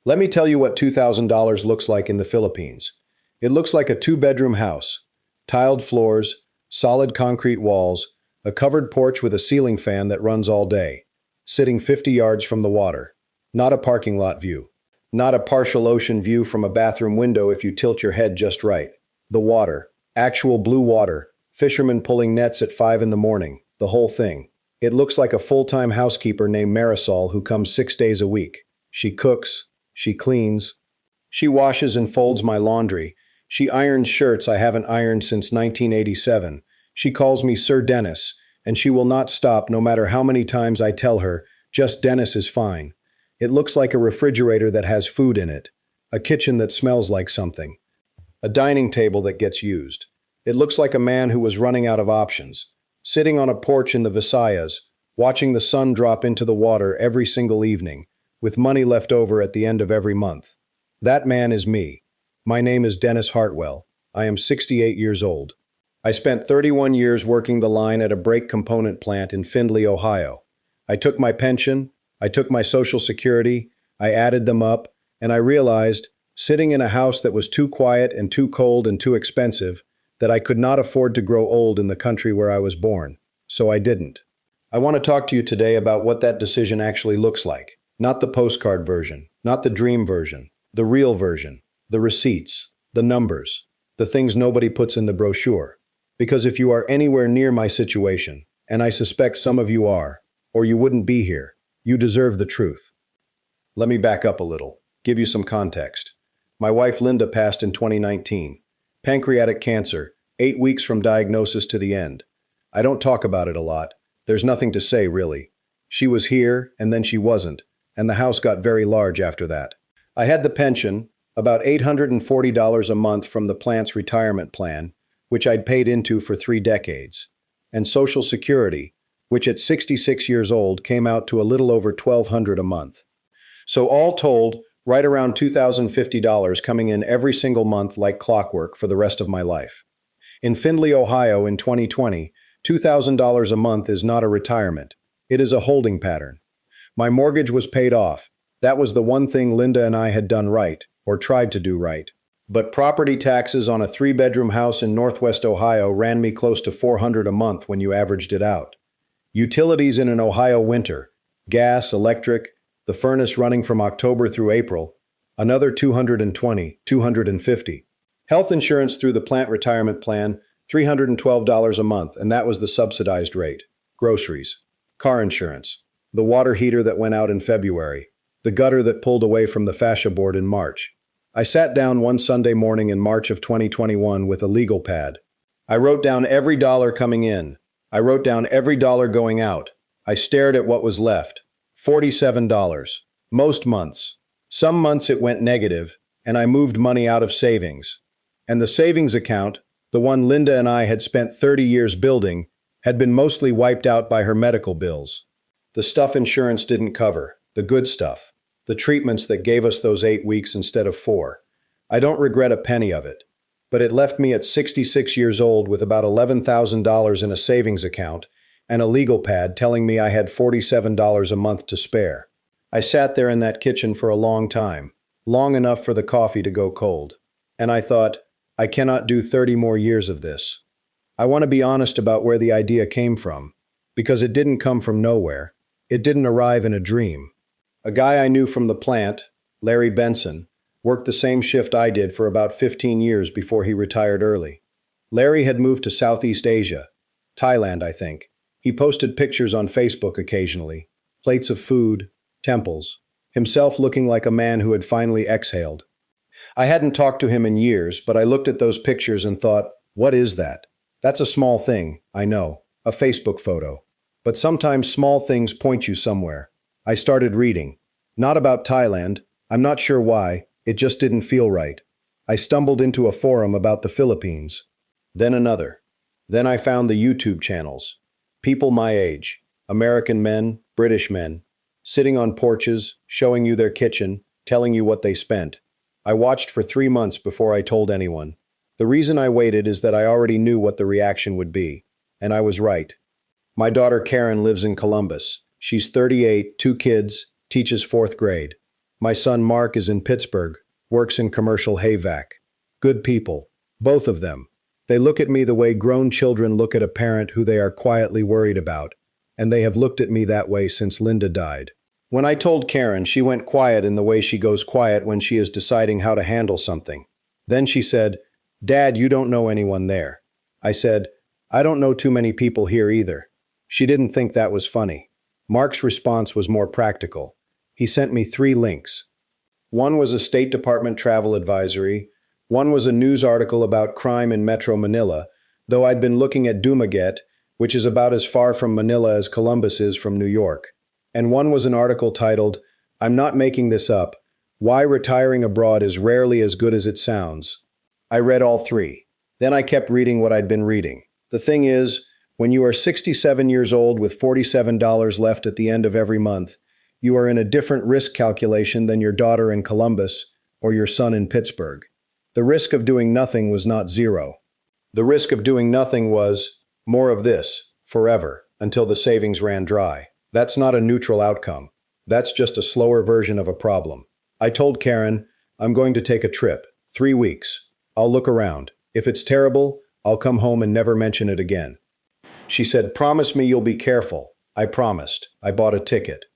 Let me tell you what $2,000 looks like in the Philippines. It looks like a two-bedroom house. Tiled floors, solid concrete walls, a covered porch with a ceiling fan that runs all day, sitting 50 yards from the water. Not a parking lot view. Not a partial ocean view from a bathroom window if you tilt your head just right. The water. Actual blue water. Fishermen pulling nets at 5 in the morning. The whole thing. It looks like a full-time housekeeper named Marisol who comes 6 days a week. She cooks. She cleans. She washes and folds my laundry. She irons shirts I haven't ironed since 1987. She calls me Sir Dennis, and she will not stop no matter how many times I tell her, just Dennis is fine. It looks like a refrigerator that has food in it, a kitchen that smells like something, a dining table that gets used. It looks like a man who was running out of options, sitting on a porch in the Visayas, watching the sun drop into the water every single evening, with money left over at the end of every month. That man is me. My name is Dennis Hartwell. I am 68 years old. I spent 31 years working the line at a brake component plant in Findlay, Ohio. I took my pension, I took my Social Security, I added them up, and I realized, sitting in a house that was too quiet and too cold and too expensive, that I could not afford to grow old in the country where I was born. So I didn't. I want to talk to you today about what that decision actually looks like. Not the postcard version, not the dream version, the real version, the receipts, the numbers, the things nobody puts in the brochure. Because if you are anywhere near my situation, and I suspect some of you are, or you wouldn't be here, you deserve the truth. Let me back up a little, give you some context. My wife Linda passed in 2019. Pancreatic cancer, 8 weeks from diagnosis to the end. I don't talk about it a lot. There's nothing to say, really. She was here, and then she wasn't, and the house got very large after that. I had the pension, about $840 a month from the plant's retirement plan, which I'd paid into for 3 decades, and Social Security, which at 66 years old came out to a little over $1,200 a month. So all told, right around $2,050 coming in every single month like clockwork for the rest of my life. In Findlay, Ohio in 2020, $2,000 a month is not a retirement. It is a holding pattern. My mortgage was paid off. That was the one thing Linda and I had done right, or tried to do right. But property taxes on a 3-bedroom house in Northwest Ohio ran me close to $400 a month when you averaged it out. Utilities in an Ohio winter, gas, electric, the furnace running from October through April, another $220, $250. Health insurance through the plant retirement plan, $312 a month, and that was the subsidized rate. Groceries, car insurance, the water heater that went out in February, the gutter that pulled away from the fascia board in March. I sat down one Sunday morning in March of 2021 with a legal pad. I wrote down every dollar coming in. I wrote down every dollar going out. I stared at what was left. $47. Most months. Some months it went negative, and I moved money out of savings. And the savings account, the one Linda and I had spent 30 years building, had been mostly wiped out by her medical bills. The stuff insurance didn't cover. The good stuff. The treatments that gave us those 8 weeks instead of 4. I don't regret a penny of it. But it left me at 66 years old with about $11,000 in a savings account and a legal pad telling me I had $47 a month to spare. I sat there in that kitchen for a long time, long enough for the coffee to go cold. And I thought, I cannot do 30 more years of this. I want to be honest about where the idea came from, because it didn't come from nowhere. It didn't arrive in a dream. A guy I knew from the plant, Larry Benson, worked the same shift I did for about 15 years before he retired early. Larry had moved to Southeast Asia, Thailand, I think. He posted pictures on Facebook occasionally, plates of food, temples, himself looking like a man who had finally exhaled. I hadn't talked to him in years, but I looked at those pictures and thought, what is that? That's a small thing, I know, a Facebook photo. But sometimes small things point you somewhere. I started reading. Not about Thailand, I'm not sure why, it just didn't feel right. I stumbled into a forum about the Philippines. Then another. Then I found the YouTube channels. People my age, American men, British men, sitting on porches, showing you their kitchen, telling you what they spent. I watched for 3 months before I told anyone. The reason I waited is that I already knew what the reaction would be. And I was right. My daughter Karen lives in Columbus. She's 38, 2 kids, teaches 4th grade. My son Mark is in Pittsburgh, works in commercial hayvac. Good people, both of them. They look at me the way grown children look at a parent who they are quietly worried about, and they have looked at me that way since Linda died. When I told Karen, she went quiet in the way she goes quiet when she is deciding how to handle something. Then she said, "Dad, you don't know anyone there." I said, "I don't know too many people here either." She didn't think that was funny. Mark's response was more practical. He sent me 3 links. One was a State Department travel advisory. One was a news article about crime in Metro Manila, though I'd been looking at Dumaguete, which is about as far from Manila as Columbus is from New York. And one was an article titled, "I'm not making this up, Why Retiring Abroad is Rarely as Good as It Sounds." I read all 3. Then I kept reading what I'd been reading. The thing is, when you are 67 years old with $47 left at the end of every month, you are in a different risk calculation than your daughter in Columbus or your son in Pittsburgh. The risk of doing nothing was not 0. The risk of doing nothing was more of this, forever, until the savings ran dry. That's not a neutral outcome. That's just a slower version of a problem. I told Karen, I'm going to take a trip, 3 weeks. I'll look around. If it's terrible, I'll come home and never mention it again. She said, "Promise me you'll be careful." I promised. I bought a ticket.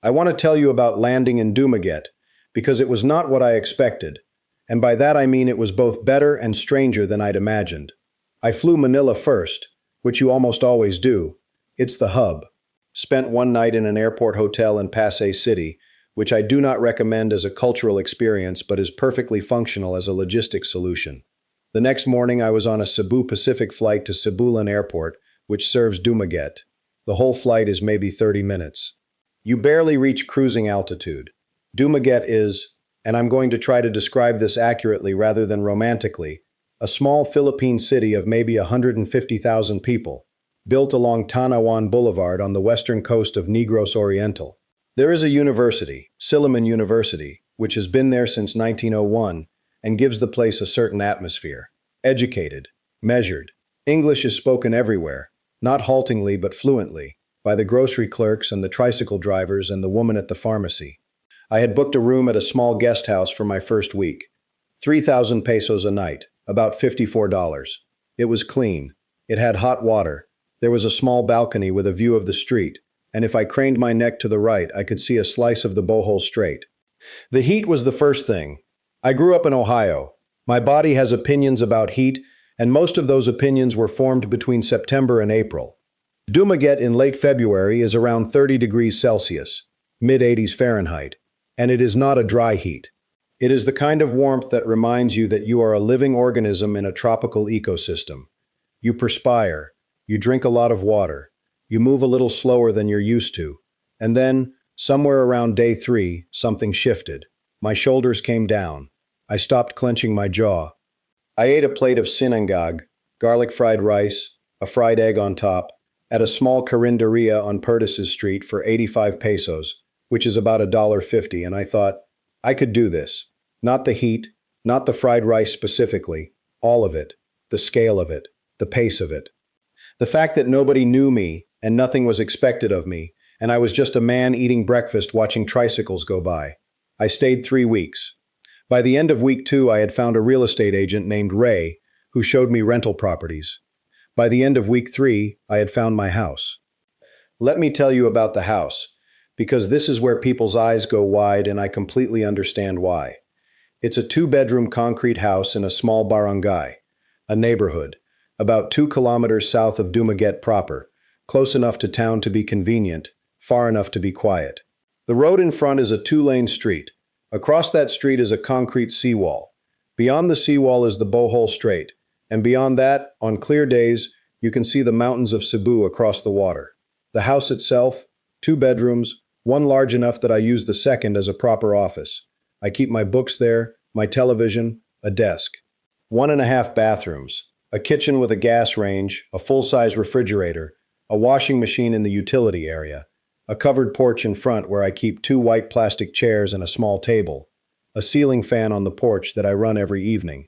I want to tell you about landing in Dumaguete, because it was not what I expected. And by that I mean it was both better and stranger than I'd imagined. I flew Manila first, which you almost always do. It's the hub. Spent one night in an airport hotel in Pasay City, which I do not recommend as a cultural experience but is perfectly functional as a logistics solution. The next morning I was on a Cebu Pacific flight to Cebulan Airport, which serves Dumaguete. The whole flight is maybe 30 minutes. You barely reach cruising altitude. Dumaguete is, and I'm going to try to describe this accurately rather than romantically, a small Philippine city of maybe 150,000 people, built along Tanawan Boulevard on the western coast of Negros Oriental. There is a university, Silliman University, which has been there since 1901 and gives the place a certain atmosphere. Educated, measured. English is spoken everywhere, not haltingly but fluently, by the grocery clerks and the tricycle drivers and the woman at the pharmacy. I had booked a room at a small guest house for my first week. 3,000 pesos a night, about $54. It was clean. It had hot water. There was a small balcony with a view of the street, and if I craned my neck to the right, I could see a slice of the Bohol Strait. The heat was the first thing. I grew up in Ohio. My body has opinions about heat, and most of those opinions were formed between September and April. Dumaguete in late February is around 30 degrees Celsius, mid-80s Fahrenheit, and it is not a dry heat. It is the kind of warmth that reminds you that you are a living organism in a tropical ecosystem. You perspire, you drink a lot of water, you move a little slower than you're used to, and then, somewhere around day 3, something shifted. My shoulders came down. I stopped clenching my jaw. I ate a plate of sinangag, garlic fried rice, a fried egg on top, at a small carinderia on Purtices Street for 85 pesos, which is about $1.50, and I thought, I could do this. Not the heat, not the fried rice specifically, all of it, the scale of it, the pace of it. The fact that nobody knew me and nothing was expected of me, and I was just a man eating breakfast watching tricycles go by. I stayed 3 weeks. By the end of week 2, I had found a real estate agent named Ray who showed me rental properties. By the end of week 3, I had found my house. Let me tell you about the house, because this is where people's eyes go wide and I completely understand why. It's a 2-bedroom concrete house in a small barangay, a neighborhood, about 2 kilometers south of Dumaguete proper, close enough to town to be convenient, far enough to be quiet. The road in front is a 2-lane street. Across that street is a concrete seawall. Beyond the seawall is the Bohol Strait, and beyond that, on clear days, you can see the mountains of Cebu across the water. The house itself, 2 bedrooms, one large enough that I use the second as a proper office. I keep my books there, my television, a desk. 1.5 bathrooms, a kitchen with a gas range, a full-size refrigerator, a washing machine in the utility area, a covered porch in front where I keep 2 white plastic chairs and a small table, a ceiling fan on the porch that I run every evening.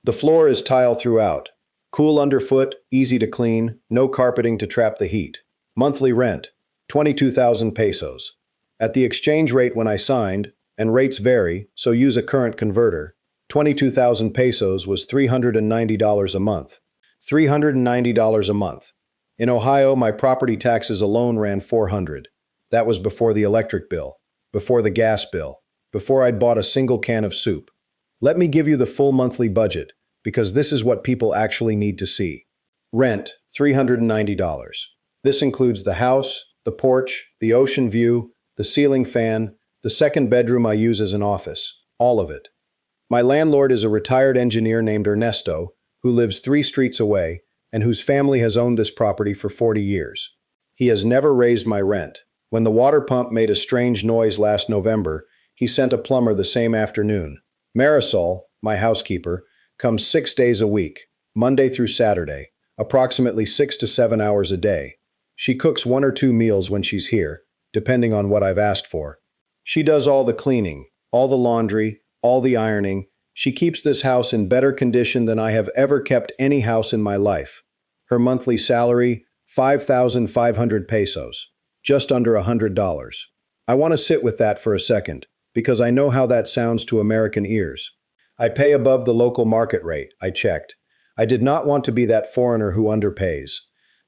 The floor is tile throughout. Cool underfoot, easy to clean, no carpeting to trap the heat. Monthly rent, 22,000 pesos. At the exchange rate when I signed, And rates vary, so use a current converter. 22,000 pesos was $390 a month. $390 a month. In Ohio, my property taxes alone ran $400. That was before the electric bill, before the gas bill, before I'd bought a single can of soup. Let me give you the full monthly budget, because this is what people actually need to see. Rent, $390. This includes the house, the porch, the ocean view, the ceiling fan, the second bedroom I use as an office, all of it. My landlord is a retired engineer named Ernesto, who lives 3 streets away and whose family has owned this property for 40 years. He has never raised my rent. When the water pump made a strange noise last November, he sent a plumber the same afternoon. Marisol, my housekeeper, comes 6 days a week, Monday through Saturday, approximately 6 to 7 hours a day. She cooks 1 or 2 meals when she's here, depending on what I've asked for. She does all the cleaning, all the laundry, all the ironing. She keeps this house in better condition than I have ever kept any house in my life. Her monthly salary, 5,500 pesos, just under $100. I want to sit with that for a second, because I know how that sounds to American ears. I pay above the local market rate, I checked. I did not want to be that foreigner who underpays.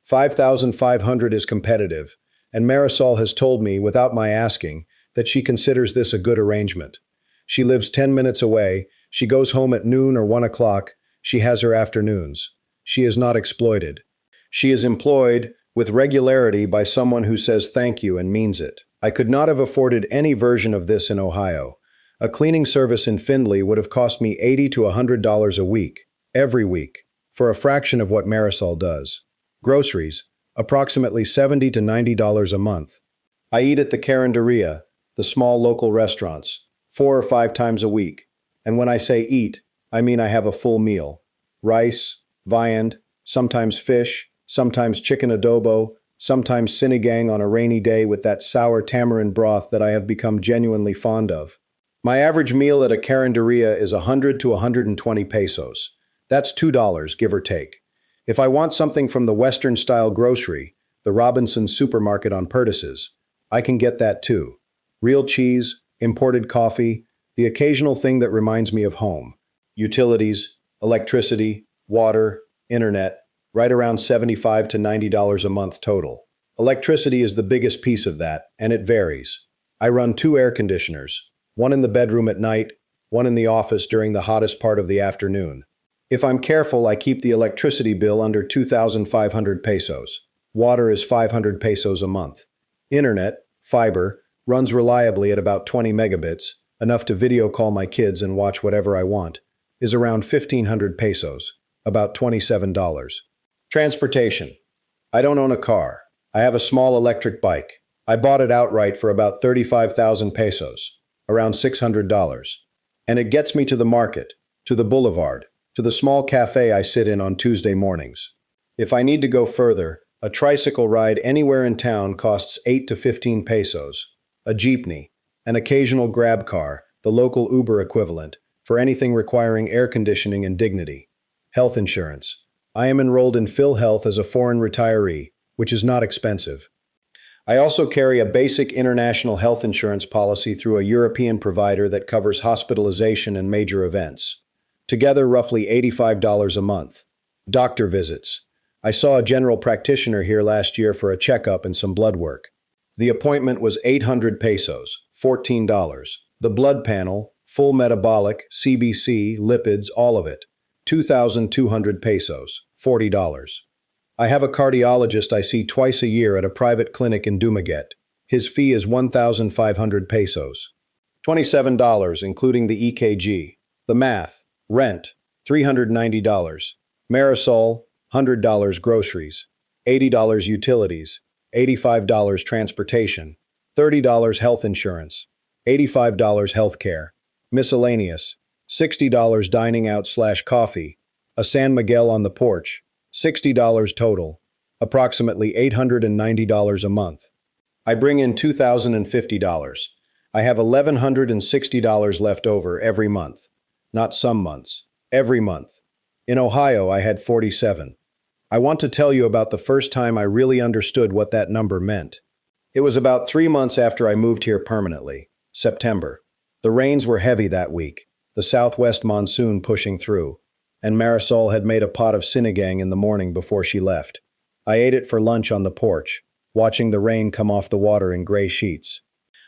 5,500 is competitive, and Marisol has told me, without my asking, that she considers this a good arrangement. She lives 10 minutes away, she goes home at noon or 1 o'clock, she has her afternoons. She is not exploited. She is employed with regularity by someone who says thank you and means it. I could not have afforded any version of this in Ohio. A cleaning service in Findlay would have cost me $80 to $100 a week, every week, for a fraction of what Marisol does. Groceries, approximately $70 to $90 a month. I eat at the Carinderia, the small local restaurants, 4 or 5 times a week. And when I say eat, I mean I have a full meal. Rice, viand, sometimes fish, sometimes chicken adobo, sometimes sinigang on a rainy day with that sour tamarind broth that I have become genuinely fond of. My average meal at a Carinderia is 100 to 120 pesos. That's $2, give or take. If I want something from the Western-style grocery, the Robinson's supermarket on Purtices, I can get that too. Real cheese, imported coffee, the occasional thing that reminds me of home. Utilities, electricity, water, internet, right around $75 to $90 a month total. Electricity is the biggest piece of that, and it varies. I run 2 air conditioners, one in the bedroom at night, one in the office during the hottest part of the afternoon. If I'm careful, I keep the electricity bill under 2,500 pesos. Water is 500 pesos a month. Internet, fiber, runs reliably at about 20 megabits, enough to video call my kids and watch whatever I want, is around 1,500 pesos, about $27. Transportation. I don't own a car. I have a small electric bike. I bought it outright for about 35,000 pesos, around $600. And it gets me to the market, to the boulevard, to the small cafe I sit in on Tuesday mornings. If I need to go further, a tricycle ride anywhere in town costs 8 to 15 pesos. A jeepney, an occasional grab car, the local Uber equivalent, for anything requiring air conditioning and dignity. Health insurance. I am enrolled in PhilHealth as a foreign retiree, which is not expensive. I also carry a basic international health insurance policy through a European provider that covers hospitalization and major events. Together, roughly $85 a month. Doctor visits. I saw a general practitioner here last year for a checkup and some blood work. The appointment was 800 pesos, $14. The blood panel, full metabolic, CBC, lipids, all of it, 2,200 pesos, $40. I have a cardiologist I see twice a year at a private clinic in Dumaguete. His fee is 1,500 pesos, $27, including the EKG. The math. Rent, $390. Marisol, $100 groceries, $80 utilities, $85 transportation, $30 health insurance, $85 health care, miscellaneous, $60 dining out/coffee, a San Miguel on the porch, $60 total, approximately $890 a month. I bring in $2,050. I have $1,160 left over every month. Not some months, every month. In Ohio, I had 47. I want to tell you about the first time I really understood what that number meant. It was about 3 months after I moved here permanently, September. The rains were heavy that week, the southwest monsoon pushing through, and Marisol had made a pot of sinigang in the morning before she left. I ate it for lunch on the porch, watching the rain come off the water in gray sheets.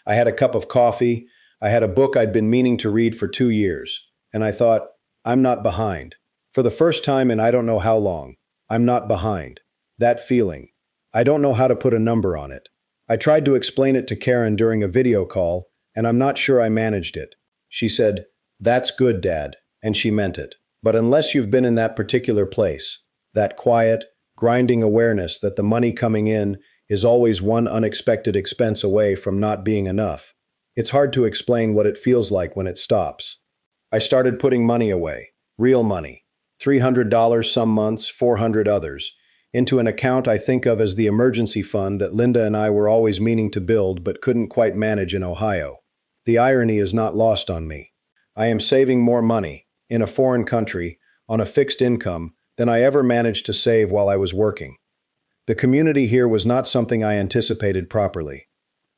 I had a cup of coffee, I had a book I'd been meaning to read for 2 years, and I thought, I'm not behind. For the first time in I don't know how long, I'm not behind. That feeling. I don't know how to put a number on it. I tried to explain it to Karen during a video call, and I'm not sure I managed it. She said, "That's good, Dad," and she meant it. But unless you've been in that particular place, that quiet, grinding awareness that the money coming in is always one unexpected expense away from not being enough, it's hard to explain what it feels like when it stops. I started putting money away, real money, $300 some months, $400 others, into an account I think of as the emergency fund that Linda and I were always meaning to build but couldn't quite manage in Ohio. The irony is not lost on me. I am saving more money, in a foreign country, on a fixed income, than I ever managed to save while I was working. The community here was not something I anticipated properly.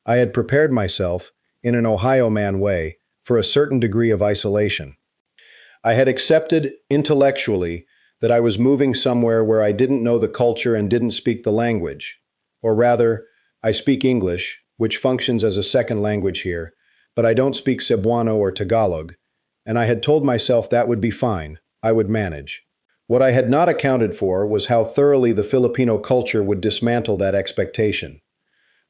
I had prepared myself, in an Ohio man way, for a certain degree of isolation. I had accepted, intellectually, that I was moving somewhere where I didn't know the culture and didn't speak the language. Or rather, I speak English, which functions as a second language here, but I don't speak Cebuano or Tagalog, and I had told myself that would be fine, I would manage. What I had not accounted for was how thoroughly the Filipino culture would dismantle that expectation.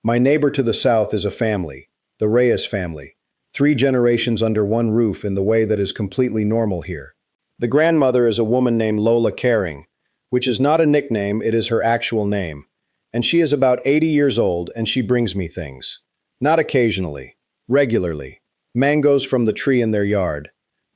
My neighbor to the south is a family, the Reyes family, 3 generations under one roof in the way that is completely normal here. The grandmother is a woman named Lola Caring, which is not a nickname, it is her actual name, and she is about 80 years old and she brings me things. Not occasionally, regularly. Mangoes from the tree in their yard.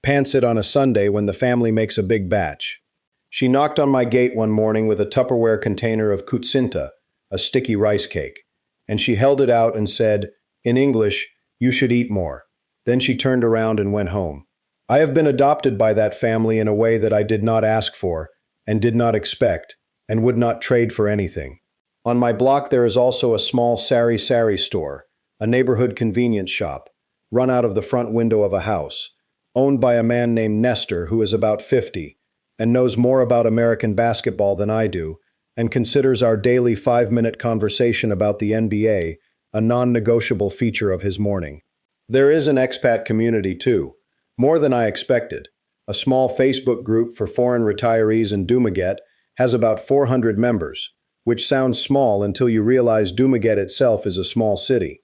Pants it on a Sunday when the family makes a big batch. She knocked on my gate one morning with a Tupperware container of kutsinta, a sticky rice cake, and she held it out and said, in English, "You should eat more." Then she turned around and went home. I have been adopted by that family in a way that I did not ask for, and did not expect, and would not trade for anything. On my block there is also a small sari-sari store, a neighborhood convenience shop, run out of the front window of a house, owned by a man named Nestor who is about 50, and knows more about American basketball than I do, and considers our daily 5-minute conversation about the NBA a non-negotiable feature of his morning. There is an expat community too, more than I expected. A small Facebook group for foreign retirees in Dumaguete has about 400 members, which sounds small until you realize Dumaguete itself is a small city.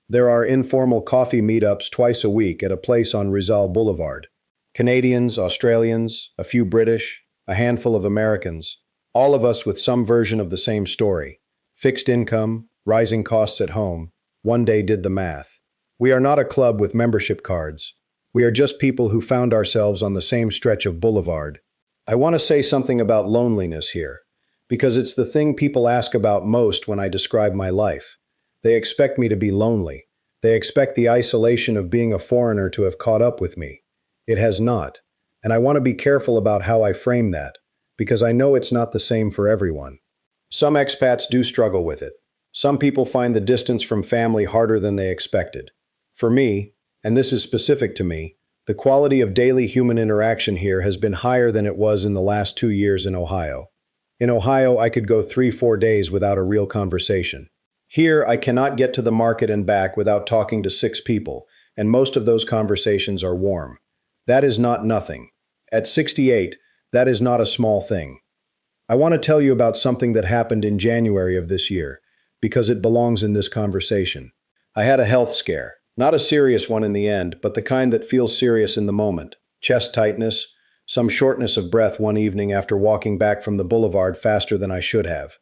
There are informal coffee meetups twice a week at a place on Rizal Boulevard. Canadians, Australians, a few British, a handful of Americans, all of us with some version of the same story. Fixed income, rising costs at home, one day did the math. We are not a club with membership cards. We are just people who found ourselves on the same stretch of boulevard. I want to say something about loneliness here, because it's the thing people ask about most when I describe my life. They expect me to be lonely. They expect the isolation of being a foreigner to have caught up with me. It has not, and I want to be careful about how I frame that, because I know it's not the same for everyone. Some expats do struggle with it. Some people find the distance from family harder than they expected. For me, and this is specific to me, the quality of daily human interaction here has been higher than it was in the last 2 years in Ohio. In Ohio, I could go 3-4 days without a real conversation. Here, I cannot get to the market and back without talking to 6 people, and most of those conversations are warm. That is not nothing. At 68, that is not a small thing. I want to tell you about something that happened in January of this year, because it belongs in this conversation. I had a health scare. Not a serious one in the end, but the kind that feels serious in the moment. Chest tightness, some shortness of breath one evening after walking back from the boulevard faster than I should have.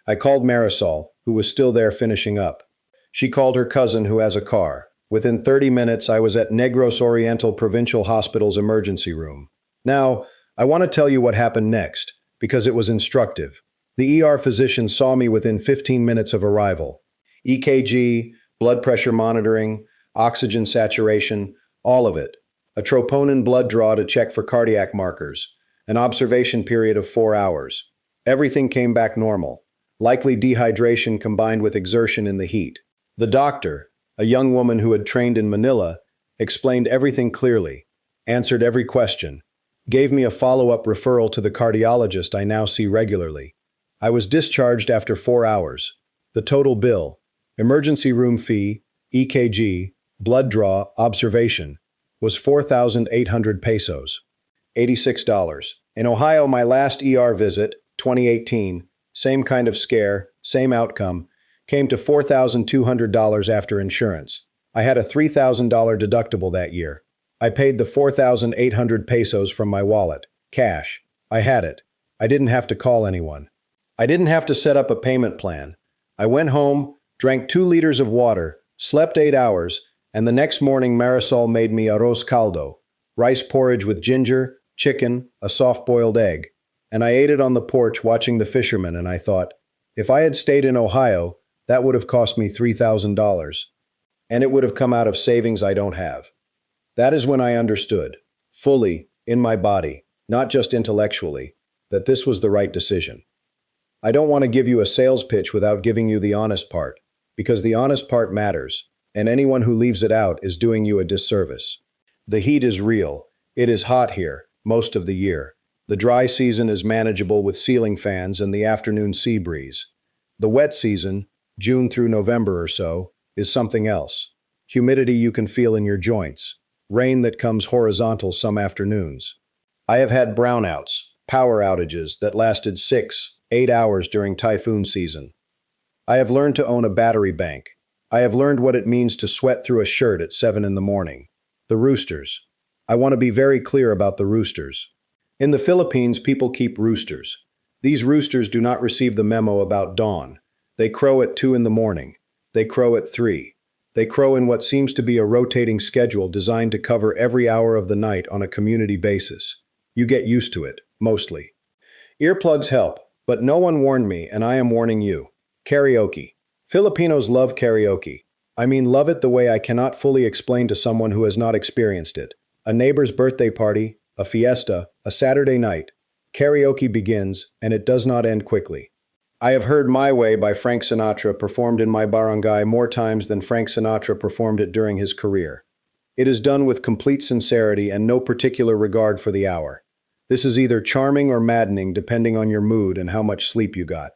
I called Marisol, who was still there finishing up. She called her cousin who has a car. Within 30 minutes, I was at Negros Oriental Provincial Hospital's emergency room. Now, I want to tell you what happened next, because it was instructive. The ER physician saw me within 15 minutes of arrival. EKG, blood pressure monitoring, oxygen saturation, all of it. A troponin blood draw to check for cardiac markers. An observation period of 4 hours. Everything came back normal. Likely dehydration combined with exertion in the heat. The doctor, a young woman who had trained in Manila, explained everything clearly, answered every question, gave me a follow-up referral to the cardiologist I now see regularly. I was discharged after 4 hours. The total bill, emergency room fee, EKG, blood draw, observation, was 4,800 pesos, $86. In Ohio, my last ER visit, 2018, same kind of scare, same outcome, came to $4,200 after insurance. I had a $3,000 deductible that year. I paid the 4,800 pesos from my wallet, cash. I had it. I didn't have to call anyone. I didn't have to set up a payment plan. I went home, drank 2 liters of water, slept 8 hours, and the next morning Marisol made me arroz caldo, rice porridge with ginger, chicken, a soft-boiled egg, and I ate it on the porch watching the fishermen, and I thought, if I had stayed in Ohio, that would have cost me $3,000, and it would have come out of savings I don't have. That is when I understood, fully, in my body, not just intellectually, that this was the right decision. I don't want to give you a sales pitch without giving you the honest part, because the honest part matters, and anyone who leaves it out is doing you a disservice. The heat is real. It is hot here, most of the year. The dry season is manageable with ceiling fans and the afternoon sea breeze. The wet season, June through November or so, is something else. Humidity you can feel in your joints. Rain that comes horizontal some afternoons. I have had brownouts, power outages that lasted 6-8 hours during typhoon season. I have learned to own a battery bank. I have learned what it means to sweat through a shirt at 7 in the morning. The roosters. I want to be very clear about the roosters. In the Philippines, people keep roosters. These roosters do not receive the memo about dawn. They crow at 2 in the morning. They crow at 3. They crow in what seems to be a rotating schedule designed to cover every hour of the night on a community basis. You get used to it, mostly. Earplugs help, but no one warned me, and I am warning you. Karaoke. Filipinos love karaoke. I mean, love it the way I cannot fully explain to someone who has not experienced it. A neighbor's birthday party, a fiesta, a Saturday night. Karaoke begins, and it does not end quickly. I have heard My Way by Frank Sinatra performed in my barangay more times than Frank Sinatra performed it during his career. It is done with complete sincerity and no particular regard for the hour. This is either charming or maddening depending on your mood and how much sleep you got.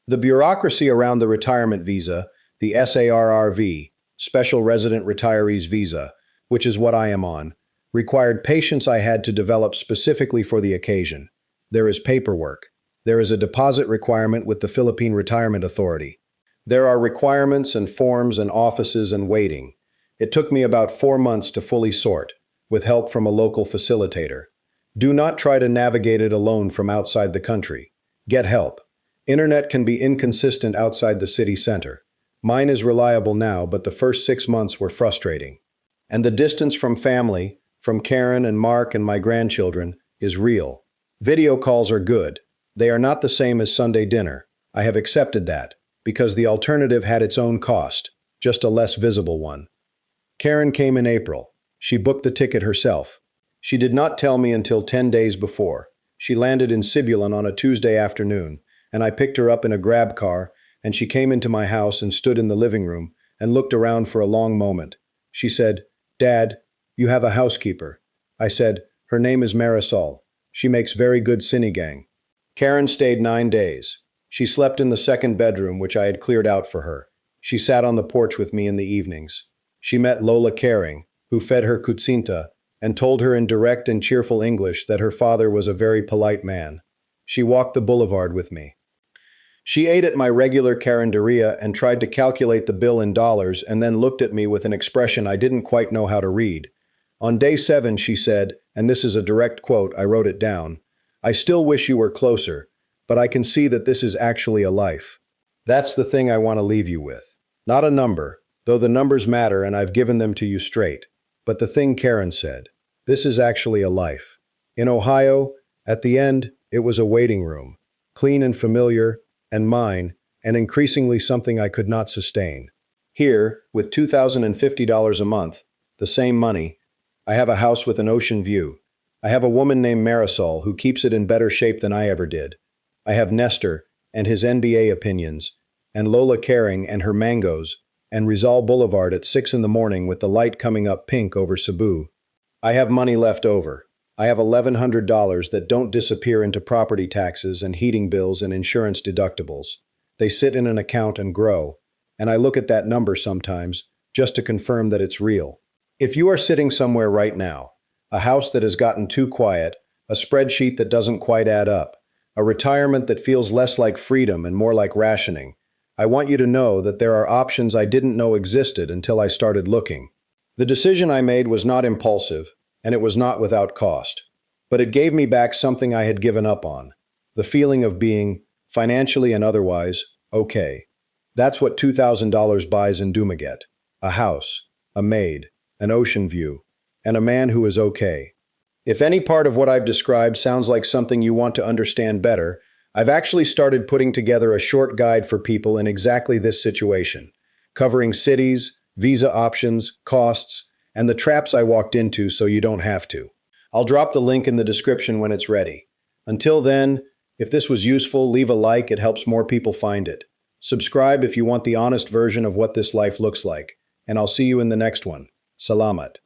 The bureaucracy around the retirement visa, the SARRV, Special Resident Retirees Visa, which is what I am on, required patience I had to develop specifically for the occasion. There is paperwork. There is a deposit requirement with the Philippine Retirement Authority. There are requirements and forms and offices and waiting. It took me about 4 months to fully sort, with help from a local facilitator. Do not try to navigate it alone from outside the country. Get help. Internet can be inconsistent outside the city center. Mine is reliable now, but the first 6 months were frustrating. And the distance from family, from Karen and Mark and my grandchildren, is real. Video calls are good. They are not the same as Sunday dinner. I have accepted that, because the alternative had its own cost, just a less visible one. Karen came in April. She booked the ticket herself. She did not tell me until 10 days before. She landed in Sibulan on a Tuesday afternoon, and I picked her up in a grab car, and she came into my house and stood in the living room and looked around for a long moment. She said, "Dad, you have a housekeeper." I said, "Her name is Marisol. She makes very good sinigang." Karen stayed 9 days. She slept in the second bedroom, which I had cleared out for her. She sat on the porch with me in the evenings. She met Lola Caring, who fed her kutsinta, and told her in direct and cheerful English that her father was a very polite man. She walked the boulevard with me. She ate at my regular carinderia and tried to calculate the bill in dollars and then looked at me with an expression I didn't quite know how to read. On day 7, she said, and this is a direct quote, I wrote it down, "I still wish you were closer, but I can see that this is actually a life." That's the thing I want to leave you with. Not a number, though the numbers matter and I've given them to you straight, but the thing Karen said. This is actually a life. In Ohio, at the end, it was a waiting room, clean and familiar, and mine, and increasingly something I could not sustain. Here, with $2,050 a month, the same money, I have a house with an ocean view. I have a woman named Marisol who keeps it in better shape than I ever did. I have Nestor and his NBA opinions, and Lola Caring and her mangoes, and Rizal Boulevard at 6 in the morning with the light coming up pink over Cebu. I have money left over. I have $1,100 that don't disappear into property taxes and heating bills and insurance deductibles. They sit in an account and grow, and I look at that number sometimes just to confirm that it's real. If you are sitting somewhere right now, a house that has gotten too quiet, a spreadsheet that doesn't quite add up, a retirement that feels less like freedom and more like rationing, I want you to know that there are options I didn't know existed until I started looking. The decision I made was not impulsive, and it was not without cost. But it gave me back something I had given up on, the feeling of being, financially and otherwise, okay. That's what $2,000 buys in Dumaguete. A house, a maid, an ocean view, and a man who is okay. If any part of what I've described sounds like something you want to understand better, I've actually started putting together a short guide for people in exactly this situation, covering cities, visa options, costs, and the traps I walked into so you don't have to. I'll drop the link in the description when it's ready. Until then, if this was useful, leave a like, it helps more people find it. Subscribe if you want the honest version of what this life looks like, and I'll see you in the next one. Salamat.